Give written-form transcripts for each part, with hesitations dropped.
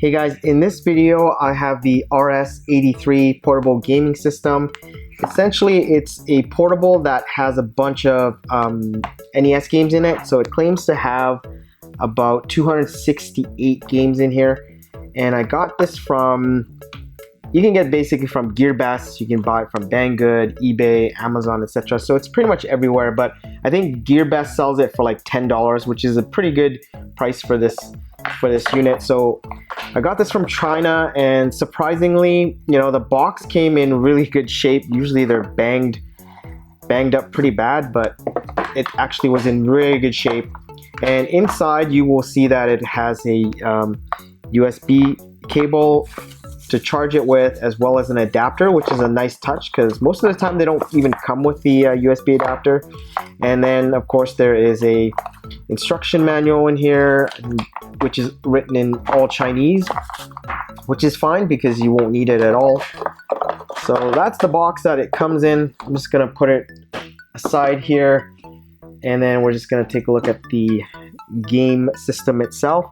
Hey guys, in this video I have the RS-83 Portable Gaming System. Essentially it's a portable that has a bunch of NES games in it. So it claims to have about 268 games in here. And I got this from, you can get basically from GearBest, you can buy it from Banggood, eBay, Amazon, etc. So it's pretty much everywhere, but I think GearBest sells it for like $10, which is a pretty good price for this unit. So I got this from China, and surprisingly, you know, the box came in really good shape. Usually they're banged up pretty bad, but it actually was in really good shape. And inside you will see that it has a USB cable to charge it with, as well as an adapter, which is a nice touch because most of the time they don't even come with the USB adapter. And then of course there is a instruction manual in here, which is written in all Chinese, which is fine because you won't need it at all. So that's the box that it comes in. I'm just gonna put it aside here, and then we're just gonna take a look at the game system itself.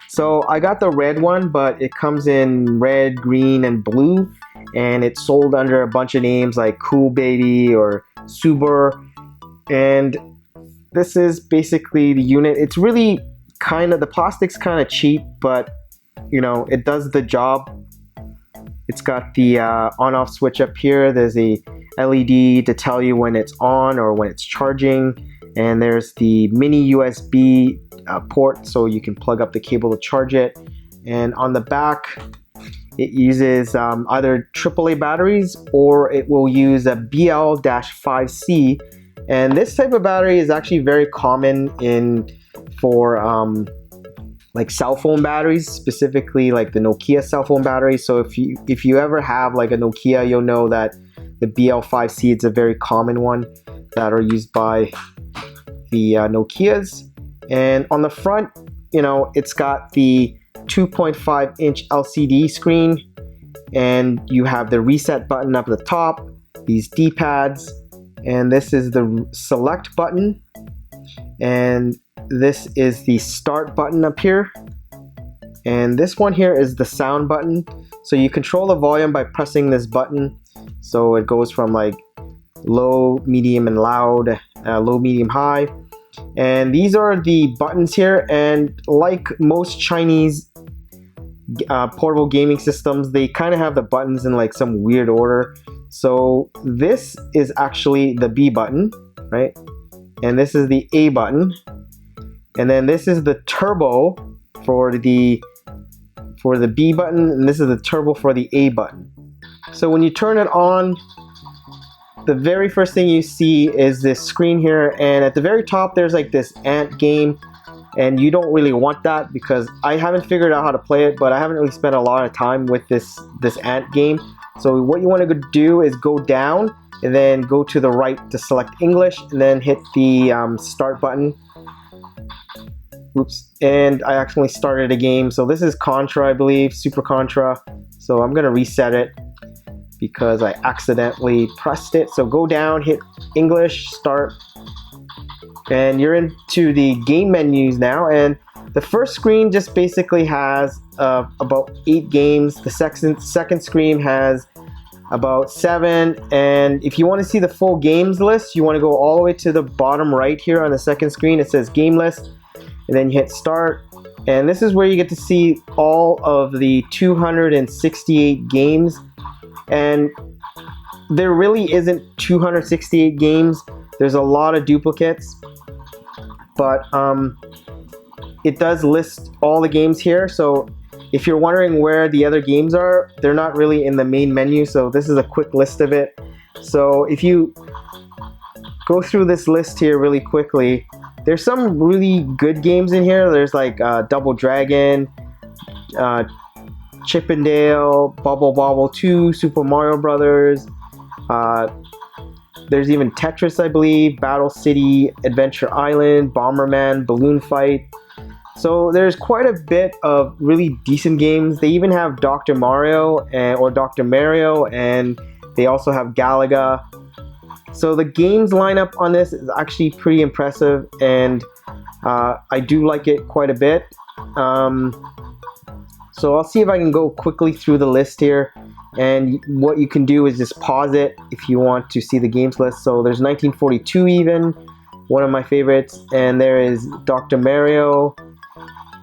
So I got the red one, but it comes in red, green, and blue, and it's sold under a bunch of names like CoolBaby or Subor. And this is basically the unit. It's really kind of, the plastic's kind of cheap, but you know, it does the job. It's got the on-off switch up here. There's a LED to tell you when it's on or when it's charging, and there's the mini USB port, so you can plug up the cable to charge it. And on the back it uses either AAA batteries, or it will use a BL-5C, and this type of battery is actually very common for like cell phone batteries, specifically like the Nokia cell phone battery. So if you ever have like a Nokia, you'll know that the BL-5C is a very common one that are used by the Nokias. And on the front, you know, it's got the 2.5-inch LCD screen, and you have the reset button up at the top, these D-pads, and this is the select button, and this is the start button up here, and this one here is the sound button. So you control the volume by pressing this button, so it goes from like low, medium, and loud, low, medium, high. And these are the buttons here, and like most Chinese portable gaming systems, they kind of have the buttons in like some weird order. So this is actually the B button, right? And this is the A button, and then this is the turbo for the B button, and this is the turbo for the A button. So when you turn it on, the very first thing you see is this screen here, and at the very top there's like this ant game, and you don't really want that because I haven't figured out how to play it, but I haven't really spent a lot of time with this ant game. So what you want to do is go down and then go to the right to select English, and then hit the start button. Oops, and I accidentally started a game. So this is Contra, I believe, Super Contra. So I'm gonna reset it because I accidentally pressed it. So go down, hit English, start, and you're into the game menus now. And the first screen just basically has about 8 games. The second screen has about 7, and if you want to see the full games list, you want to go all the way to the bottom right here on the second screen. It says game list, and then you hit start, and this is where you get to see all of the 268 games. And there really isn't 268 games. There's a lot of duplicates, but it does list all the games here. So if you're wondering where the other games are, they're not really in the main menu. So this is a quick list of it. So if you go through this list here really quickly, there's some really good games in here. There's like Double Dragon, Chip and Dale, Bobble 2, Super Mario Brothers. There's even Tetris, I believe, Battle City, Adventure Island, Bomberman, Balloon Fight. So there's quite a bit of really decent games. They even have Dr. Mario or Dr. Mario, and they also have Galaga. So the games lineup on this is actually pretty impressive, and I do like it quite a bit. So I'll see if I can go quickly through the list here, and what you can do is just pause it if you want to see the games list. So there's 1942 even, one of my favorites, and there is Dr. Mario.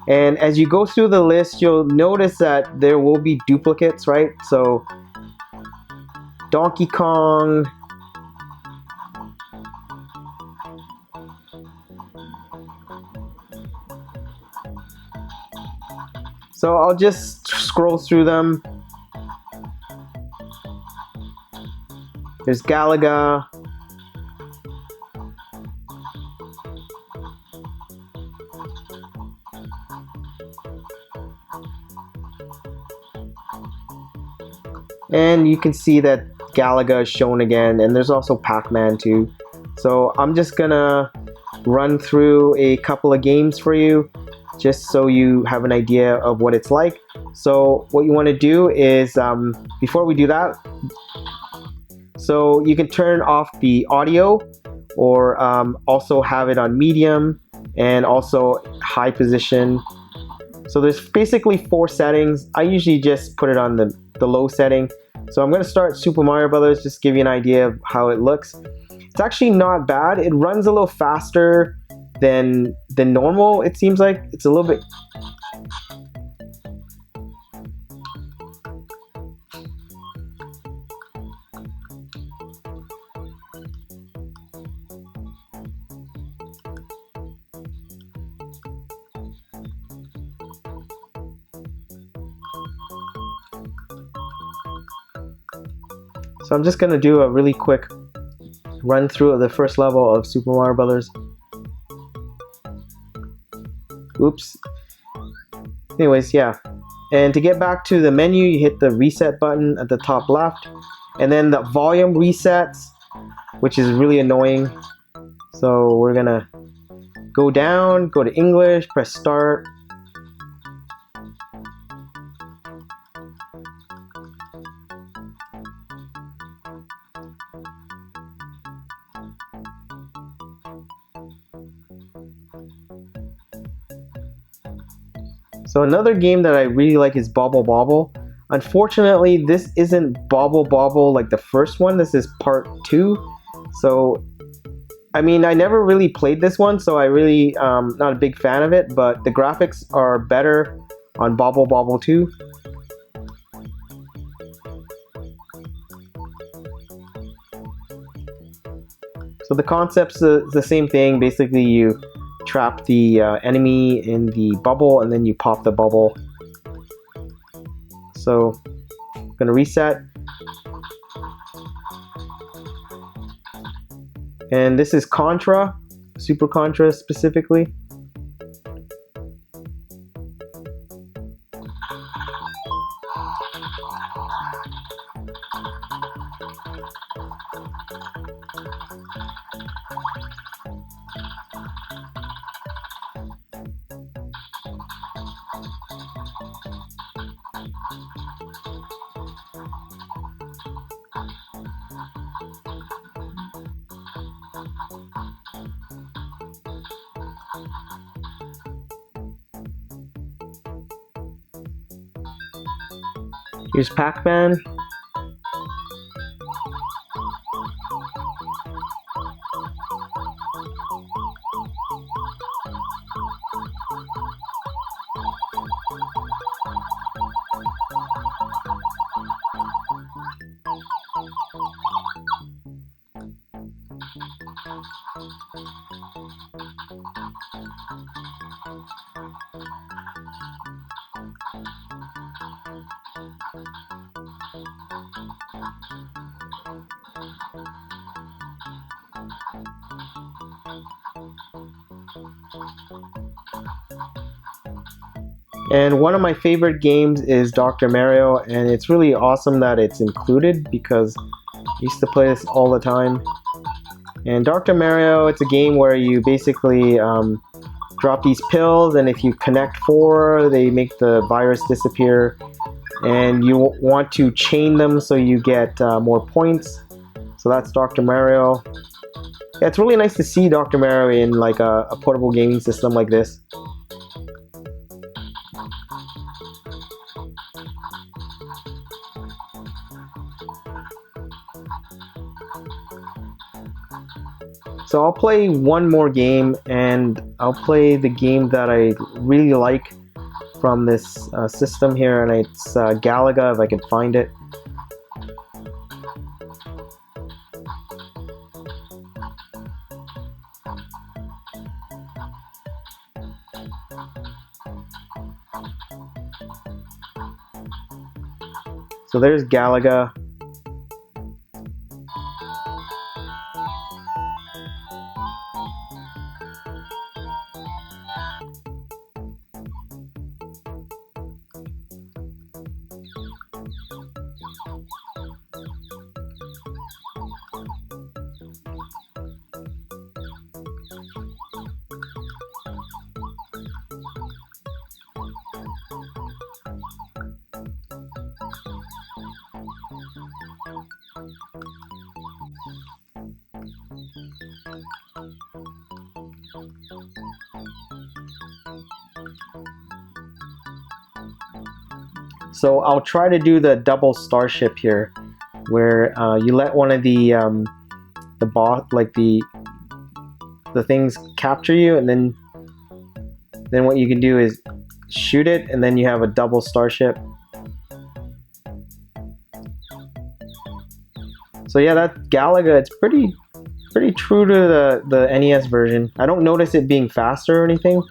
And as you go through the list, you'll notice that there will be duplicates, right? So Donkey Kong, so I'll just scroll through them. There's Galaga. And you can see that Galaga is shown again, and there's also Pac-Man too. So I'm just gonna run through a couple of games for you, just so you have an idea of what it's like. So what you want to do is, before we do that, so you can turn off the audio, or also have it on medium and also high position. So there's basically 4 settings. I usually just put it on the low setting. So I'm going to start Super Mario Brothers, just give you an idea of how it looks. It's actually not bad. It runs a little faster than normal, it seems like. It's a little bit... So I'm just going to do a really quick run through of the first level of Super Mario Brothers. Oops. Anyways, yeah. And to get back to the menu, you hit the reset button at the top left. And then the volume resets, which is really annoying. So we're going to go down, go to English, press start. So another game that I really like is Bobble. Unfortunately, this isn't Bobble like the first one. This is part 2. So, I mean, I never really played this one, so I really not a big fan of it, but the graphics are better on Bobble 2. So the concept's the same thing. Basically, you trap the enemy in the bubble, and then you pop the bubble. So I'm gonna reset, and this is Contra, Super Contra specifically. Here's Pac-Man. And one of my favorite games is Dr. Mario, and it's really awesome that it's included because I used to play this all the time. And Dr. Mario, it's a game where you basically drop these pills, and if you connect 4, they make the virus disappear. And you want to chain them so you get more points. So that's Dr. Mario. Yeah, it's really nice to see Dr. Mario in like a portable gaming system like this. So I'll play one more game, and I'll play the game that I really like from this system here, and it's Galaga, if I can find it. So there's Galaga. So I'll try to do the double starship here, where you let one of the boss, like the things, capture you, and then what you can do is shoot it, and then you have a double starship. So yeah, that Galaga, it's pretty true to the NES version. I don't notice it being faster or anything.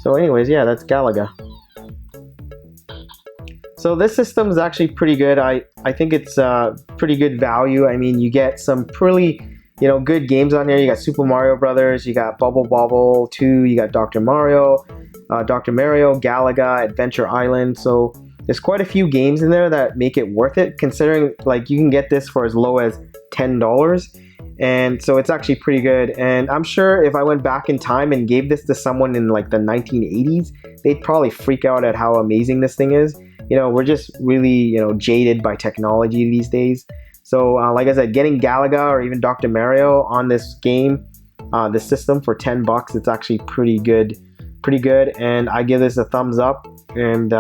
So anyways, yeah, that's Galaga. So this system is actually pretty good. I think it's pretty good value. I mean, you get some pretty, good games on here. You got Super Mario Brothers, you got Bobble 2, you got Dr. Mario, Galaga, Adventure Island. So there's quite a few games in there that make it worth it, considering like you can get this for as low as $10. And so it's actually pretty good. And I'm sure if I went back in time and gave this to someone in like the 1980s, they'd probably freak out at how amazing this thing is. We're just really, jaded by technology these days. So like I said, getting Galaga or even Dr. Mario on this game, this system for $10, it's actually pretty good. And I give this a thumbs up, and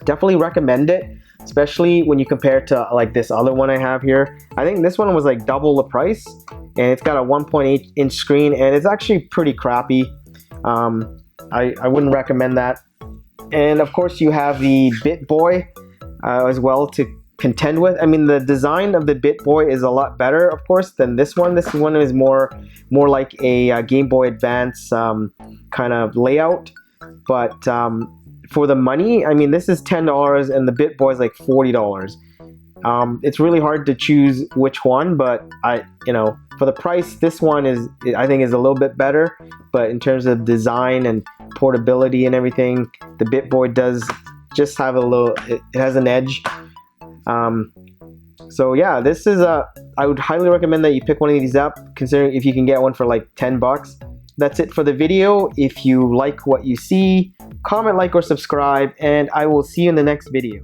definitely recommend it. Especially when you compare it to like this other one I have here. I think this one was like double the price, and it's got a 1.8 inch screen, and it's actually pretty crappy. I wouldn't recommend that. And of course you have the BitBoy as well to contend with. I mean, the design of the BitBoy is a lot better, of course, than this one. This one is more like a Game Boy Advance kind of layout, but for the money, I mean, this is $10 and the BitBoy is like $40. It's really hard to choose which one, but for the price, this one I think is a little bit better. But in terms of design and portability and everything, the BitBoy does just have it has an edge. So yeah, this is I would highly recommend that you pick one of these up, considering if you can get one for like $10. That's it for the video. If you like what you see, comment, like, or subscribe, and I will see you in the next video.